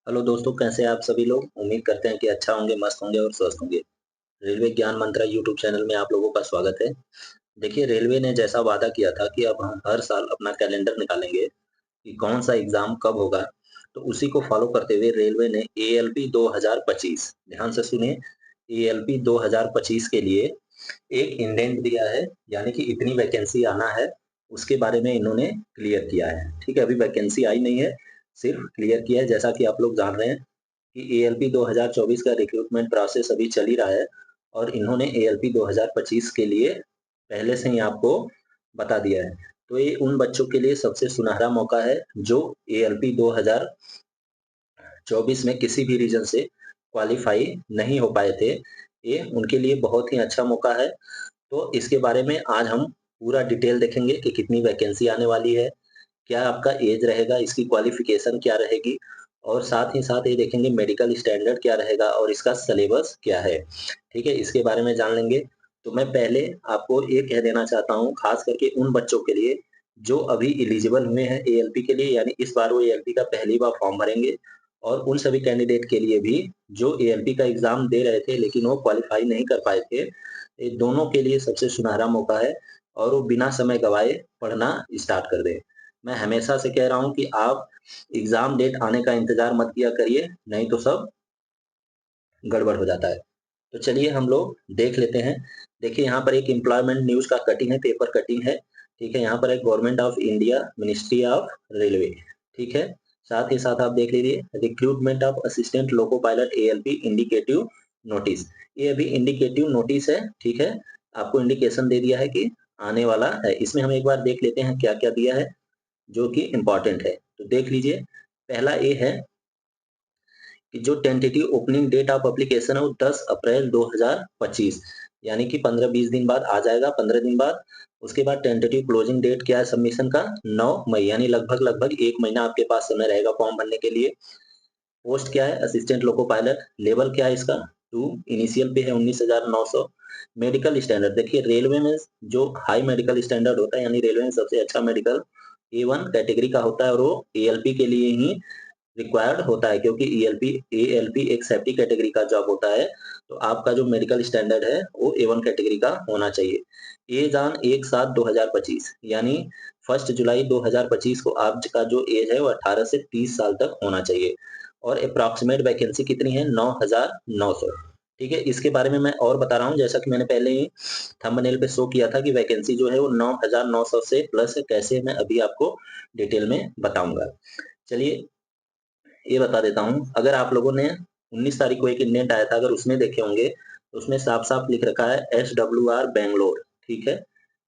Hello दोस्तों, कैसे हैं आप सभी लोग। उम्मीद करते हैं कि अच्छा होंगे, मस्त होंगे और स्वस्थ होंगे। रेलवे ज्ञान मंत्रा यूट्यूब चैनल में आप लोगों का स्वागत है। देखिए, रेलवे ने जैसा वादा किया था कि अब हम हर साल अपना कैलेंडर निकालेंगे कि कौन सा एग्जाम कब होगा, तो उसी को फॉलो करते हुए रेलवे ने एएलपी 2025, ध्यान से सुनिए, एएलपी 2025 के लिए एक इंडेंट दिया है, यानी कि इतनी वैकेंसी आना है। उसके बारे में इन्होंने क्लियर किया है। ठीक है, अभी वैकेंसी आई नहीं है, सिर्फ क्लियर किया है। जैसा कि आप लोग जान रहे हैं कि एएलपी 2024 का रिक्रूटमेंट प्रोसेस अभी चल ही रहा है, और इन्होंने एएलपी 2025 के लिए पहले से ही आपको बता दिया है। तो ये उन बच्चों के लिए सबसे सुनहरा मौका है जो एएलपी 2024 में किसी भी रीजन से क्वालिफाई नहीं हो पाए थे। ये उनके लिए बहुत ही अच्छा मौका है। तो इसके बारे में आज हम पूरा डिटेल देखेंगे कि कितनी वैकेंसी आने वाली है, क्या आपका एज रहेगा, इसकी क्वालिफिकेशन क्या रहेगी, और साथ ही साथ ये देखेंगे मेडिकल स्टैंडर्ड क्या रहेगा और इसका सिलेबस क्या है। ठीक है, इसके बारे में जान लेंगे। तो मैं पहले आपको ये कह देना चाहता हूँ, खास करके उन बच्चों के लिए जो अभी एलिजिबल हुए हैं एएलपी के लिए, यानी इस बार वो एएलपी का पहली बार फॉर्म भरेंगे, और उन सभी कैंडिडेट के लिए भी जो एएलपी का एग्जाम दे रहे थे लेकिन वो क्वालिफाई नहीं कर पाए थे। ये दोनों के लिए सबसे सुनहरा मौका है, और वो बिना समय गवाए पढ़ना स्टार्ट कर दें। मैं हमेशा से कह रहा हूँ कि आप एग्जाम डेट आने का इंतजार मत किया करिए, नहीं तो सब गड़बड़ हो जाता है। तो चलिए हम लोग देख लेते हैं। देखिए, यहाँ पर एक एम्प्लॉयमेंट न्यूज का कटिंग है, पेपर कटिंग है। ठीक है, यहाँ पर एक government of India, ministry of railway. ठीक है, साथ ही साथ आप देख लीजिए recruitment of assistant loco pilot ALP indicative notice. ये अभी इंडिकेटिव नोटिस है। ठीक है, आपको इंडिकेशन दे दिया है कि आने वाला है। इसमें हम एक बार देख लेते हैं क्या क्या दिया है जो कि इम्पोर्टेंट है। तो देख लीजिए, पहला ये है कि जो tentative opening date of application है वो 10 अप्रैल 2025, यानी कि 15-20 दिन बाद आ जाएगा, 15 दिन बाद। उसके बाद टेंटेटिव क्लोजिंग डेट क्या है सबमिशन का, 9 मई, यानी लगभग लगभग 1 महीना आपके पास समय रहेगा फॉर्म भरने के लिए। पोस्ट क्या है, असिस्टेंट लोको पायलट। लेवल क्या है इसका, 2। इनिशियल पे है 19,900। मेडिकल स्टैंडर्ड, देखिए रेलवे में जो हाई मेडिकल स्टैंडर्ड होता है, यानी रेलवे में सबसे अच्छा मेडिकल A1 कैटेगरी का होता है, और वो एएलपी के लिए ही रिक्वायर्ड होता है, क्योंकि एएलपी एक सेफ्टी कैटेगरी का जॉब होता है। तो आपका जो मेडिकल स्टैंडर्ड है वो ए वन कैटेगरी का होना चाहिए। एज ऑन 1/7/2025, यानी 1 जुलाई 2025 को आपका जो एज है वो 18 से 30 साल तक होना चाहिए। और अप्रॉक्सीमेट वैकेंसी कितनी है, 9,900। ठीक है, इसके बारे में मैं और बता रहा हूँ, जैसा कि मैंने पहले ही थंबनेल पे शो किया था कि वैकेंसी जो है वो 9,900 से प्लस है। कैसे, मैं अभी आपको डिटेल में बताऊंगा। चलिए, ये बता देता हूँ। अगर आप लोगों ने 19 तारीख को एक इंडेंट आया था, अगर उसमें देखे होंगे तो उसमें साफ साफ लिख रखा है SWR बैंगलोर। ठीक है,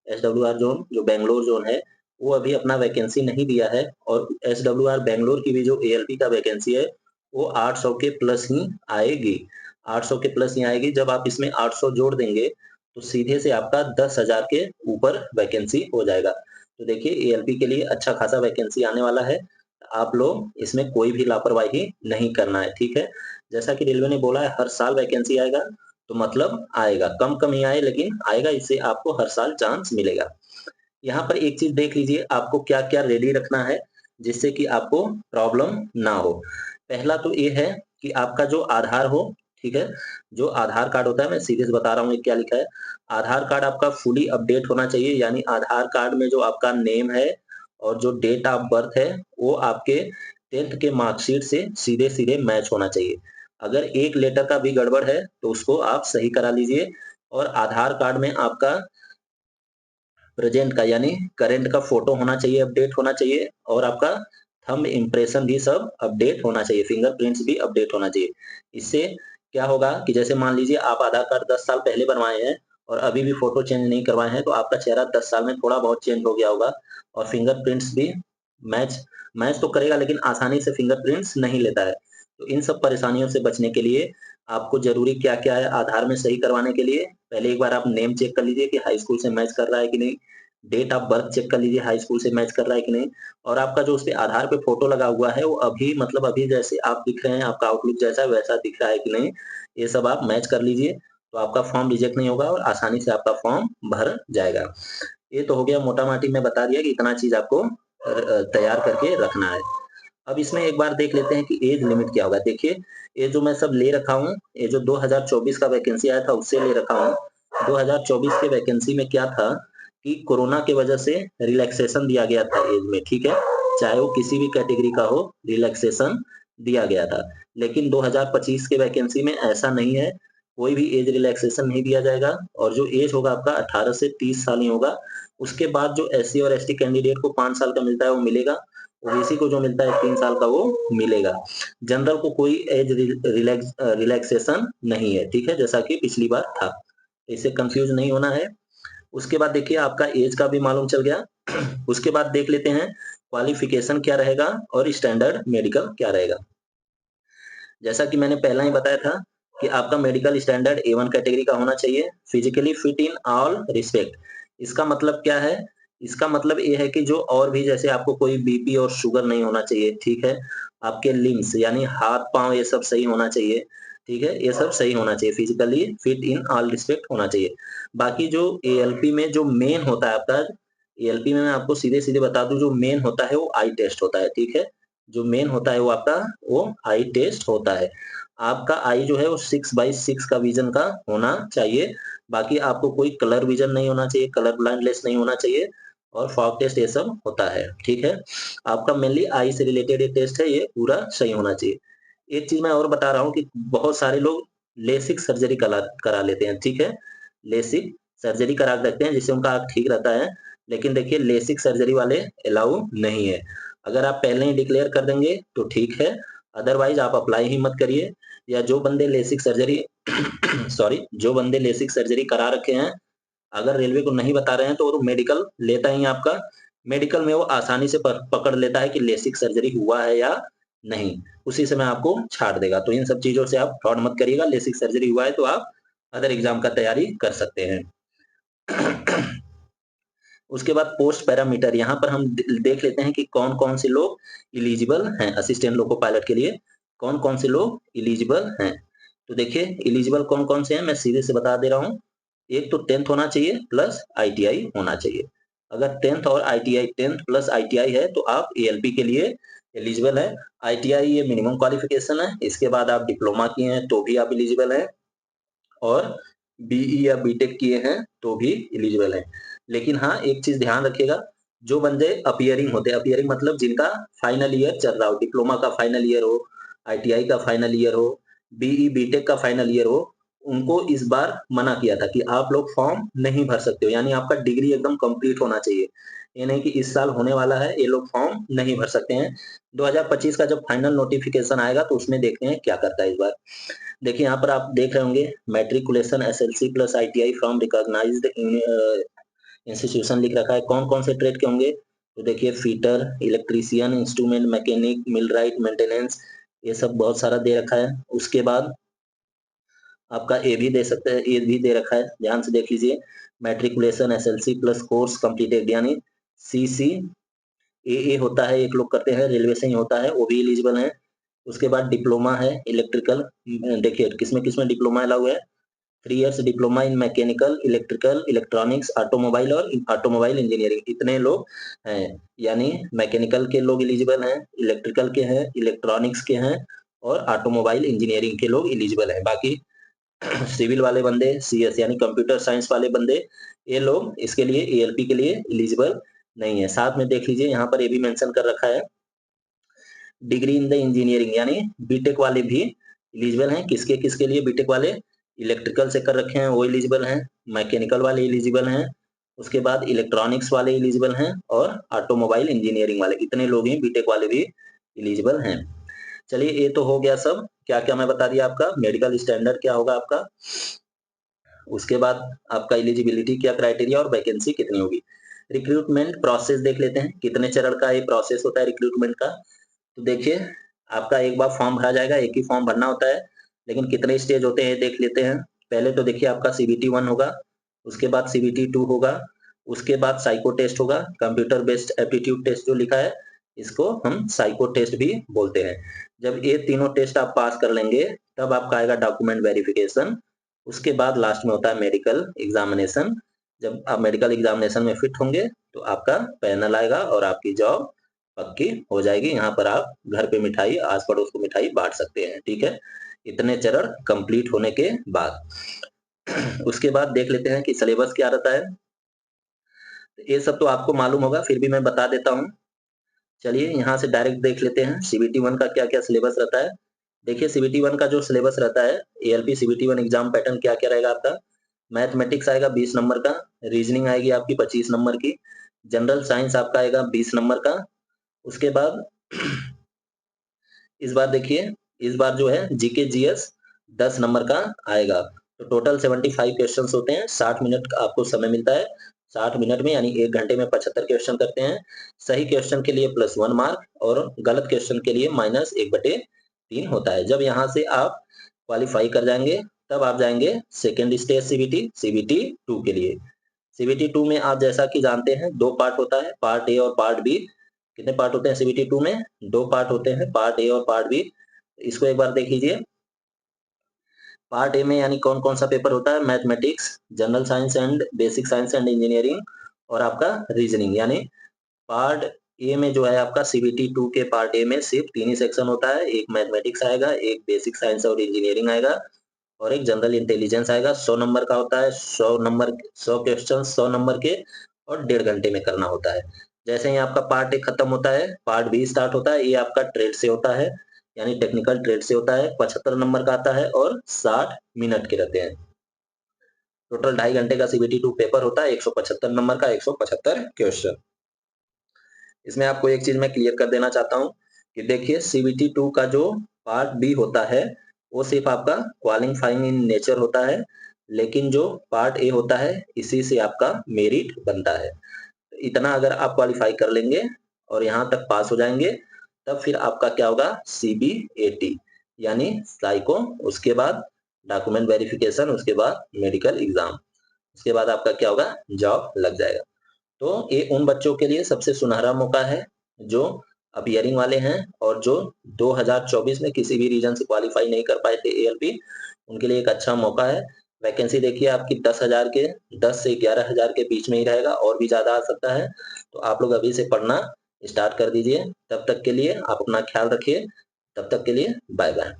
SWR जोन, जो बैंगलोर जोन है, वो अभी अपना वैकेंसी नहीं दिया है। और SWR बैंगलोर की भी जो एएलपी का वैकेंसी है वो 800 के प्लस ही आएगी। 800 के प्लस ही आएगी। जब आप इसमें 800 जोड़ देंगे तो सीधे से आपका 10,000 के ऊपर वैकेंसी हो जाएगा। तो देखिए, एएलपी के लिए अच्छा खासा वैकेंसी आने वाला है। आप लोग इसमें कोई भी लापरवाही नहीं करना है। ठीक है, जैसा कि रेलवे ने बोला है हर साल वैकेंसी आएगा, तो मतलब आएगा, कम कम ही आए लेकिन आएगा। इससे आपको हर साल चांस मिलेगा। यहाँ पर एक चीज देख लीजिए, आपको क्या क्या रेडी रखना है जिससे कि आपको प्रॉब्लम ना हो। पहला तो ये है कि आपका जो आधार हो। ठीक है, जो आधार कार्ड होता है, मैं सीधे से बता रहा हूँ ये क्या लिखा है। आधार कार्ड आपका फुली अपडेट होना चाहिए, यानी आधार कार्ड में जो आपका नेम है और जो डेट ऑफ बर्थ है वो आपके 10th के मार्कशीट से सीधे सीधे मैच होना चाहिए। अगर एक लेटर का भी गड़बड़ है तो उसको आप सही करा लीजिए। और आधार कार्ड में आपका प्रेजेंट का, यानी करंट का फोटो होना चाहिए, अपडेट होना चाहिए। और आपका थंब इम्प्रेशन भी सब अपडेट होना चाहिए, फिंगरप्रिंट्स भी अपडेट होना चाहिए। इससे क्या होगा कि जैसे मान लीजिए आप आधार कार्ड 10 साल पहले बनवाए हैं और अभी भी फोटो चेंज नहीं करवाए हैं, तो आपका चेहरा 10 साल में थोड़ा बहुत चेंज हो गया होगा। और फिंगरप्रिंट्स भी मैच मैच तो करेगा लेकिन आसानी से फिंगरप्रिंट्स नहीं लेता है। तो इन सब परेशानियों से बचने के लिए आपको जरूरी क्या क्या है आधार में सही करवाने के लिए, पहले एक बार आप नेम चेक कर लीजिए कि हाई स्कूल से मैच कर रहा है कि नहीं। डेट ऑफ बर्थ चेक कर लीजिए, हाई स्कूल से मैच कर रहा है कि नहीं। और आपका जो उसपे आधार पे फोटो लगा हुआ है वो अभी, मतलब अभी जैसे आप दिख रहे हैं, आपका आउटलुक जैसा है वैसा दिख रहा है कि नहीं, ये सब आप मैच कर लीजिए। तो आपका फॉर्म रिजेक्ट नहीं होगा और आसानी से आपका फॉर्म भर जाएगा। ये तो हो गया, मोटा माटी में बता दिया कि इतना चीज आपको तैयार करके रखना है। अब इसमें एक बार देख लेते हैं कि एज लिमिट क्या होगा। देखिए, ये जो मैं सब ले रखा हूँ, ये जो 2024 का वैकेंसी आया था उससे ले रखा हूँ। 2024 के वैकेंसी में क्या था कि कोरोना की वजह से रिलैक्सेशन दिया गया था एज में, ठीक है? चाहे वो किसी भी कैटेगरी का हो, रिलैक्सेशन दिया गया था। लेकिन 2025 के वैकेंसी में ऐसा नहीं है, कोई भी एज रिलैक्सेशन नहीं दिया जाएगा और जो एज होगा आपका 18 से 30 साल ही होगा। उसके बाद जो एससी और एसटी कैंडिडेट को 5 साल का मिलता है वो मिलेगा, ओबीसी को जो मिलता है 3 साल का वो मिलेगा। जनरल को कोई एज रिलैक्सेशन नहीं है, ठीक है? जैसा कि पिछली बार था। इससे कंफ्यूज नहीं होना है। उसके बाद देखिए आपका एज का भी मालूम चल गया। उसके बाद देख लेते हैं क्वालिफिकेशन क्या रहेगा और स्टैंडर्ड मेडिकल क्या रहेगा। जैसा कि मैंने पहला ही बताया था कि आपका मेडिकल स्टैंडर्ड ए1 कैटेगरी का होना चाहिए, physically fit in all respect. इसका मतलब क्या है? इसका मतलब ये है कि जो और भी जैसे आपको कोई बीपी और शुगर नहीं होना चाहिए, ठीक है? आपके लिम्स यानी हाथ-पाँव ये सब सही होना चाहिए, ठीक है? ये सब सही होना चाहिए, physically fit in all respect होना चाहिए। बाकी जो एएलपी में जो मेन होता है आपका, एएलपी में मैं आपको सीधे-सीधे बता दूँ, जो मेन होता है वो आई टेस्ट होता है, ठीक है? जो मेन होता है वो आपका वो आई टेस्ट होता है। आपका आई जो है वो 6/6 का विज़न का होना चाहिए। बाकी आपको कोई कलर विज़न नहीं होना चाहिए, कलर ब्लाइंडनेस नहीं होना चाहिए और फॉग टेस्ट ये सब होता है, ठीक है? आपका मेनली आई से रिलेटेड ये टेस्ट है, ये पूरा सही होना चाहिए। एक चीज़ मैं और बता रहा हूँ कि बहुत सारे लोग लेसिक सर्जरी करा करा लेते हैं, ठीक है? लेसिक सर्जरी करा देते हैं जिससे उनका आँख ठीक रहता है। लेकिन देखिए लेसिक सर्जरी वाले अलाउ नहीं है। अगर आप पहले ही डिक्लेयर कर देंगे तो ठीक है, अदरवाइज़ आप अप्लाई ही मत करिए। या जो बंदे लेसिक सर्जरी सॉरी, जो बंदे लेसिक सर्जरी करा रखे हैं, अगर रेलवे को नहीं बता रहे हैं तो वो तो मेडिकल लेता ही है आपका। मेडिकल में वो आसानी से पकड़ लेता है कि लेसिक सर्जरी हुआ है या नहीं, उसी समय आपको छाँट देगा। तो इन सब चीज़ों से आप फ्रॉड मत करिएगा, लेसिक सर्जरी हुआ है तो आप अदर एग्ज़ाम का तैयारी कर सकते हैं। उसके बाद पोस्ट पैरामीटर, यहाँ पर हम देख लेते हैं कि कौन-कौन से लोग एलिजिबल हैं असिस्टेंट लोको पायलट के लिए, कौन-कौन से लोग एलिजिबल हैं। तो देखिए एलिजिबल कौन-कौन से हैं, मैं सीधे से बता दे रहा हूँ। एक तो 10th होना चाहिए प्लस आईटीआई होना चाहिए। अगर 10th और आईटीआई 10th प्लस आईटीआई है तो आप एएलपी के लिए एलिजिबल हैं। आईटीआई ये मिनिमम क्वालिफिकेशन है, इसके बाद आप डिप्लोमा किए हैं तो भी आप एलिजिबल हैं और बीई या बीटेक किए हैं तो भी एलिजिबल हैं। लेकिन हाँ, एक चीज़ ध्यान रखिएगा, जो बंदे अपीयरिंग होते हैं, अपीयरिंग मतलब जिनका फाइनल ईयर चल रहा हो, डिप्लोमा का फाइनल ईयर हो, आईटीआई का फाइनल ईयर हो, बीई बीटेक का फाइनल ईयर हो, उनको इस बार मना किया था कि आप लोग फॉर्म नहीं भर सकते हो, यानी आपका डिग्री एकदम कंप्लीट होना चाहिए। ये नहीं कि इस साल होने वाला है, ये लोग फॉर्म नहीं भर सकते हैं। 2025 का जब फाइनल नोटिफिकेशन आएगा तो उसमें देखते हैं क्या करता है इस बार। देखिए यहाँ पर आप देख रहे होंगे matriculation SLC plus ITI from recognised institution लिख रखा है। कौन-कौन से ट्रेड के होंगे? तो देखिए fitter, electrician, instrument mechanic, millwright, maintenance, ये सब बहुत सारा दे रखा है। उसके बाद आपका ए भी दे सकते हैं, ए भी दे रखा है, ध्यान से देख लीजिए। Matriculation SLC plus course completed यानी सीसी एए होता है, एक लोग करते हैं, रेलवे से ही होता है, वो भी एलिजिबल हैं। उसके बाद डिप्लोमा है इलेक्ट्रिकल, देखिए किसमें-किसमें डिप्लोमा अलाउ है। 3 years diploma in mechanical, electrical, electronics, automobile और ऑटोमोबाइल इंजीनियरिंग, इतने लोग हैं। यानी मैकेनिकल के लोग एलिजिबल हैं, इलेक्ट्रिकल के हैं, इलेक्ट्रॉनिक्स के हैं और ऑटोमोबाइल इंजीनियरिंग के लोग एलिजिबल हैं। बाकी सिविल वाले बंदे, सीएस यानी कंप्यूटर साइंस वाले बंदे, ये लोग इसके लिए एएलपी के लिए एलिजिबल नहीं है। साथ में देख लीजिए यहाँ पर ये भी मेंशन कर रखा है, डिग्री इन द इंजीनियरिंग यानी बीटेक वाले भी एलिजिबल हैं। किसके लिए बीटेक वाले? इलेक्ट्रिकल से कर रखे हैं वो एलिजिबल हैं, मैकेनिकल वाले एलिजिबल हैं, उसके बाद इलेक्ट्रॉनिक्स वाले एलिजिबल हैं और ऑटोमोबाइल इंजीनियरिंग वाले, इतने लोग ही बीटेक वाले भी एलिजिबल हैं। चलिए ये तो हो गया सब, क्या-क्या मैं बता दिया आपका, मेडिकल स्टैंडर्ड क्या होगा आपका, उसके बाद आपका एलिजिबिलिटी क्या क्राइटेरिया और वैकेंसी कितनी होगी। रिक्रूटमेंट प्रोसेस देख लेते हैं, कितने चरण का ये प्रोसेस होता है रिक्रूटमेंट का। तो देखिए, आपका एक बार फॉर्म भरा जाएगा, एक ही फॉर्म भरना होता है, लेकिन कितने स्टेज होते हैं देख लेते हैं। पहले तो देखिए आपका सीबीटी 1 होगा, उसके बाद सीबीटी 2 होगा, उसके बाद साइको टेस्ट होगा, कंप्यूटर बेस्ड एप्टीट्यूड टेस्ट जो लिखा है, इसको हम साइको टेस्ट भी बोलते हैं। जब ये तीनों टेस्ट आप पास कर लेंगे, तब आपका आएगा डॉक्यूमेंट वेरिफिकेशन, उसके बाद लास्ट में होता है मेडिकल एग्जामिनेशन। जब आप मेडिकल एग्जामिनेशन में फिट होंगे, तो आपका पैनल आएगा और आपकी जॉब पक्की हो जाएगी। यहाँ पर आप घर पे मिठाई, आस पड़ोस को मिठाई बांट सकते हैं। ठीक है, इतने चरण कंप्लीट होने के बाद उसके बाद देख लेते हैं कि सिलेबस क्या रहता है। ये सब तो आपको मालूम होगा, फिर भी मैं बता देता हूँ। चलिए यहाँ से डायरेक्ट देख लेते हैं सीबीटी 1 का क्या क्या सिलेबस रहता है। देखिए सीबीटी 1 का जो सिलेबस रहता है, एएलपी सीबीटी 1 एग्जाम पैटर्न क्या क्या रहेगा आपका। मैथमेटिक्स आएगा 20 नंबर का, रीजनिंग आएगी आपकी 25 नंबर की, जनरल साइंस आपका आएगा 20 नंबर का। उसके बाद इस बार देखिए, इस बार जो है जीके जीएस 10 नंबर का आएगा। तो टोटल 75 क्वेश्चंस होते हैं, 60 मिनट का आपको समय मिलता है। 60 मिनट में यानी 1 घंटे में 75 क्वेश्चन करते हैं। सही क्वेश्चन के लिए +1 मार्क और गलत क्वेश्चन के लिए -1/3 होता है। जब यहाँ से आप क्वालिफाई कर जाएंगे तब आप जाएंगे सेकेंड स्टेज सीबीटी, सीबीटी 2 के लिए। सीबीटी 2 में आप जैसा कि जानते हैं 2 पार्ट होता है, पार्ट ए और पार्ट बी। कितने पार्ट होते हैं सीबीटी 2 में? 2 पार्ट होते हैं, पार्ट ए और पार्ट बी। इसको एक बार देख लीजिए। पार्ट ए में यानी कौन कौन सा पेपर होता है? Mathematics, general science and basic science and engineering और आपका रीजनिंग। यानी पार्ट ए में जो है आपका सीबीटी 2 के पार्ट ए में सिर्फ 3 ही सेक्शन होता है। एक मैथमेटिक्स आएगा, एक बेसिक साइंस और इंजीनियरिंग आएगा और एक जनरल इंटेलिजेंस आएगा। 100 नंबर का होता है, 100 क्वेश्चन 100 नंबर के और 1.5 घंटे में करना होता है। जैसे ही आपका पार्ट ए खत्म होता है, पार्ट बी स्टार्ट होता है। ये आपका ट्रेड से होता है, यानी टेक्निकल ट्रेड से होता है। 75 नंबर का आता है और 60 मिनट के रहते हैं। टोटल 2.5 घंटे का सीबीटी 2 पेपर होता है, 175 नंबर का, 175 क्वेश्चन। इसमें आपको एक चीज मैं क्लियर कर देना चाहता हूँ कि देखिए सीबीटी 2 का जो पार्ट बी होता है वो सिर्फ आपका क्वालिफाइंग इन नेचर होता है, लेकिन जो पार्ट ए होता है इसी से आपका मेरिट बनता है। इतना अगर आप क्वालिफाई कर लेंगे और यहाँ तक पास हो जाएंगे तब फिर आपका क्या होगा? सीबीएटी यानी साइको, उसके बाद डॉक्यूमेंट वेरिफिकेशन, उसके बाद मेडिकल एग्जाम, उसके बाद आपका क्या होगा? जॉब लग जाएगा। तो ये उन बच्चों के लिए सबसे सुनहरा मौका है जो अपियरिंग वाले हैं और जो 2024 में किसी भी रीजन से क्वालिफाई नहीं कर पाए थे एएलपी, उनके लिए एक अच्छा मौका है। वैकेंसी देखिए आपकी 10,000 के 10 से 11,000 के बीच में ही रहेगा, और भी ज़्यादा आ सकता है। तो आप लोग अभी से पढ़ना स्टार्ट कर दीजिए। तब तक के लिए आप अपना ख्याल रखिए। तब तक के लिए बाय बाय।